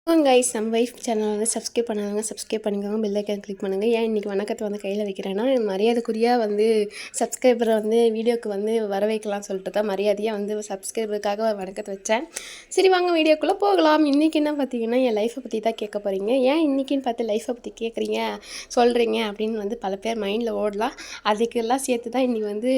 Guys நம்ம wife channel வந்து subscribe பண்ணாதவங்க சப்ஸ்கிரைப் பண்ணிக்கோங்க, பெல் ஐக்கான் கிளிக் பண்ணுங்கள். ஏன் இன்றைக்கி வணக்கத்தை வந்து கையில் வைக்கிறேன்னா, மரியாதைக்குரியாக வந்து சப்ஸ்கிரைபரை வந்து வீடியோக்கு வந்து வர வைக்கலாம்னு சொல்லிட்டு தான் மரியாதையாக வந்து சப்ஸ்கிரைபருக்காக வணக்கத்தை வச்சேன். சரி வாங்க வீடியோக்குள்ளே போகலாம். இன்றைக்கி என்ன பார்த்தீங்கன்னா, என் லைஃப்பை பற்றி தான் கேட்க போகிறீங்க. ஏன் இன்றைக்கின்னு பார்த்து லைஃப்பை பற்றி கேட்குறீங்க சொல்கிறீங்க அப்படின்னு வந்து பல பேர் மைண்டில் ஓடலாம். அதுக்கெல்லாம் சேர்த்து தான் இன்றைக்கி வந்து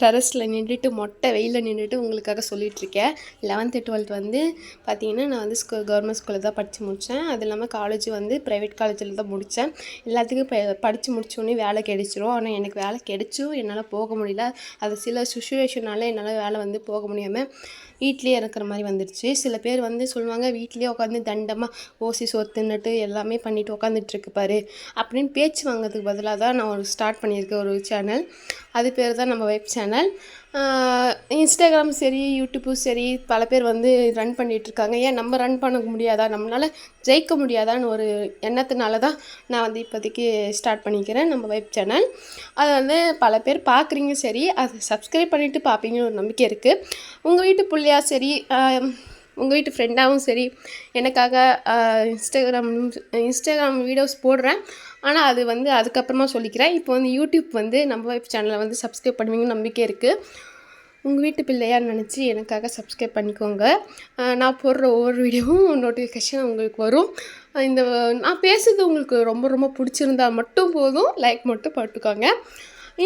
டெரஸில் நின்றுட்டு மொட்டை வெயிலில் நின்றுட்டு உங்களுக்காக சொல்லிகிட்ருக்கேன். 11th 12th வந்து பார்த்திங்கன்னா நான் வந்து கவர்மெண்ட் ஸ்கூலில் தான் படித்து முடித்தேன். அது இல்லாமல் காலேஜ் வந்து ப்ரைவேட் காலேஜில் தான் முடித்தேன். எல்லாத்துக்கும் படித்து முடித்தோடனே வேலை கிடைச்சிரும். ஆனால் எனக்கு வேலை கிடைச்சும் என்னால் போக முடியல. அது சில சுச்சுவேஷனால் என்னால் வேலை வந்து போக முடியாமல் வீட்லேயே இருக்கிற மாதிரி வந்துடுச்சு. சில பேர் வந்து சொல்லுவாங்க, வீட்லேயே உட்காந்து தண்டமாக ஓசி சோறு தின்னுட்டு எல்லாமே பண்ணிவிட்டு உட்காந்துட்ருக்கு பாரு அப்படின்னு பேச்சு வாங்கிறதுக்கு பதிலாக தான் நான் ஒரு ஸ்டார்ட் பண்ணியிருக்கேன் ஒரு சேனல். அது பேர் தான் நம்ம வைஃப் சேனல். இன்ஸ்டாகிராம் சரி, யூடியூப்பும் சரி பல பேர் வந்து ரன் பண்ணிகிட்ருக்காங்க. ஏன் நம்ம ரன் பண்ண முடியாதா, நம்மளால் ஜெயிக்க முடியாதான்னு ஒரு எண்ணத்தினால தான் நான் வந்து இப்போதைக்கு ஸ்டார்ட் பண்ணிக்கிறேன் நம்ம வைஃப் சேனல். அதை வந்து பல பேர் பார்க்குறீங்க, சரி அதை சப்ஸ்கிரைப் பண்ணிவிட்டு பார்ப்பீங்கன்னு ஒரு நம்பிக்கை இருக்குது. உங்கள் வீட்டு பிள்ளையா சரி, உங்கள் வீட்டு ஃப்ரெண்டாகவும் சரி, எனக்காக இன்ஸ்டாகிராம் வீடியோஸ் போடுறேன். ஆனால் அது வந்து அதுக்கப்புறமா சொல்லிக்கிறேன். இப்போ வந்து யூடியூப் வந்து நம்ம வைஃப் சேனலை வந்து சப்ஸ்கிரைப் பண்ணுவீங்கன்னு நம்பிக்கை இருக்குது. உங்கள் வீட்டு பிள்ளையான்னு நினச்சி எனக்காக சப்ஸ்கிரைப் பண்ணிக்கோங்க. நான் போடுற ஒவ்வொரு வீடியோவும் நோட்டிஃபிகேஷன் உங்களுக்கு வரும். இந்த நான் பேசுகிறது உங்களுக்கு ரொம்ப ரொம்ப பிடிச்சிருந்தால் மட்டும் போதும், லைக் மட்டும் போட்டுக்கோங்க.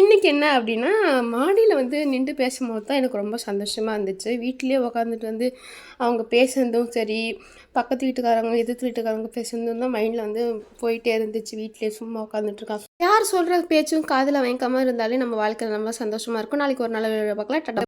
இன்றைக்கி என்ன அப்படின்னா, மாடியில் வந்து நின்று பேசும்போது தான் எனக்கு ரொம்ப சந்தோஷமாக இருந்துச்சு. வீட்டிலே உக்காந்துட்டு வந்து அவங்க பேசுனதும் சரி, பக்கத்து வீட்டுக்காரங்க எதிர்த்து வீட்டுக்காரங்க பேசுனதும் தான் மைண்டில் வந்து போயிட்டே இருந்துச்சு. வீட்டிலே சும்மா உட்காந்துட்ருக்காங்க. யார் சொல்கிற பேச்சும் காதில் வாங்கிக்காமல் இருந்தாலே நம்ம வாழ்க்கையில் ரொம்ப சந்தோஷமாக இருக்கும். நாளைக்கு ஒரு நல்ல வீடியோ பார்க்கலாம்.